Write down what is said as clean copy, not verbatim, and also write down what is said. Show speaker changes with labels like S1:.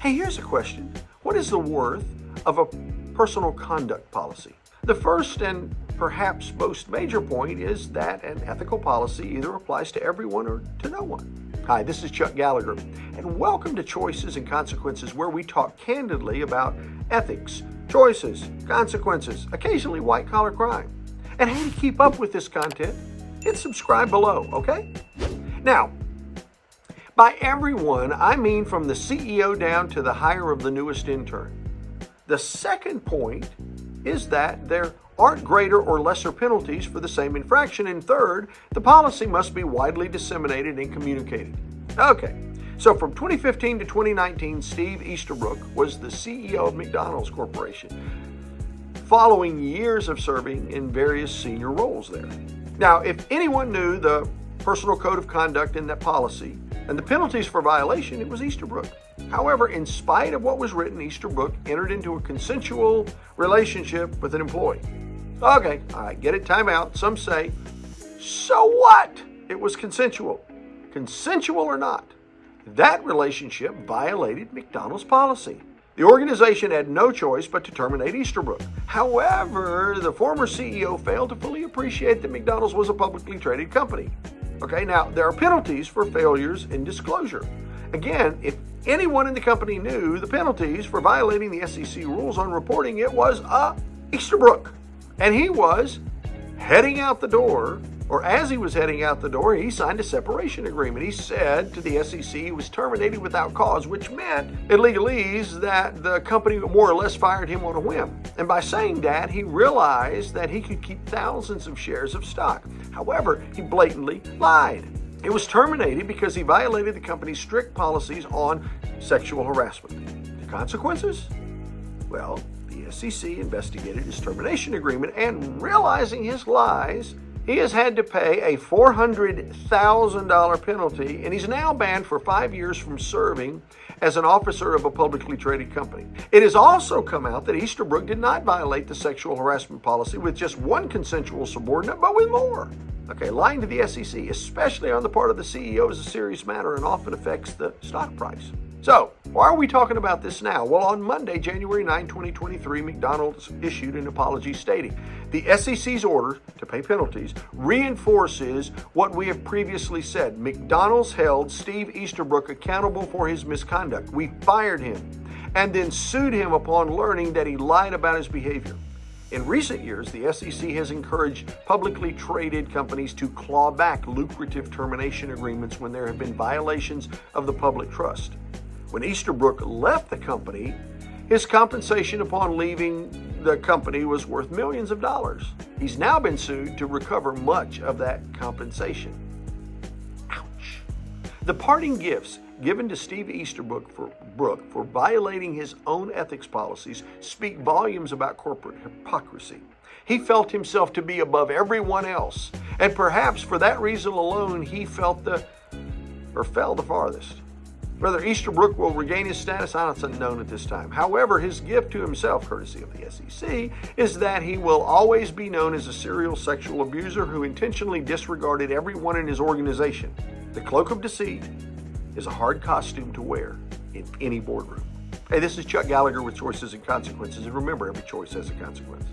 S1: Hey, here's a question. What is the worth of a personal conduct policy? The first and perhaps most major point is that an ethical policy either applies to everyone or to no one. Hi, this is Chuck Gallagher, and welcome to Choices and Consequences, where we talk candidly about ethics, choices, consequences, occasionally white-collar crime. And how to keep up with this content, hit subscribe below, okay? Now, by everyone, I mean from the CEO down to the hire of the newest intern. The second point is that there aren't greater or lesser penalties for the same infraction. And third, the policy must be widely disseminated and communicated. Okay, so from 2015 to 2019, Steve Easterbrook was the CEO of McDonald's Corporation, following years of serving in various senior roles there. Now, if anyone knew the personal code of conduct in that policy and the penalties for violation, it was Easterbrook. However, in spite of what was written, Easterbrook entered into a consensual relationship with an employee. Okay, all right, get it, time out. Some say, so what? It was consensual. Consensual or not, that relationship violated McDonald's policy. The organization had no choice but to terminate Easterbrook. However, the former CEO failed to fully appreciate that McDonald's was a publicly traded company. Okay, now there are penalties for failures in disclosure. Again, if anyone in the company knew the penalties for violating the SEC rules on reporting, it was Easterbrook. And he was heading out the door, or as he was heading out the door, he signed a separation agreement. He said to the SEC he was terminated without cause, which meant in legalese that the company more or less fired him on a whim. And by saying that, he realized that he could keep thousands of shares of stock. However, he blatantly lied. He was terminated because he violated the company's strict policies on sexual harassment. The consequences? Well, the SEC investigated his termination agreement, and realizing his lies, he has had to pay a $400,000 penalty, and he's now banned for 5 years from serving as an officer of a publicly traded company. It has also come out that Easterbrook did not violate the sexual harassment policy with just one consensual subordinate, but with more. Okay, lying to the SEC, especially on the part of the CEO, is a serious matter and often affects the stock price. So, why are we talking about this now? Well, on Monday, January 9, 2023, McDonald's issued an apology stating the SEC's order to pay penalties reinforces what we have previously said. McDonald's held Steve Easterbrook accountable for his misconduct. We fired him and then sued him upon learning that he lied about his behavior. In recent years, the SEC has encouraged publicly traded companies to claw back lucrative termination agreements when there have been violations of the public trust. When Easterbrook left the company, his compensation upon leaving the company was worth millions of dollars. He's now been sued to recover much of that compensation. Ouch. The parting gifts given to Steve Easterbrook for violating his own ethics policies speak volumes about corporate hypocrisy. He felt himself to be above everyone else, and perhaps for that reason alone, he fell the farthest. Whether Easterbrook will regain his status, it's unknown at this time. However, his gift to himself, courtesy of the SEC, is that he will always be known as a serial sexual abuser who intentionally disregarded everyone in his organization. The cloak of deceit is a hard costume to wear in any boardroom. Hey, this is Chuck Gallagher with Choices and Consequences, and remember, every choice has a consequence.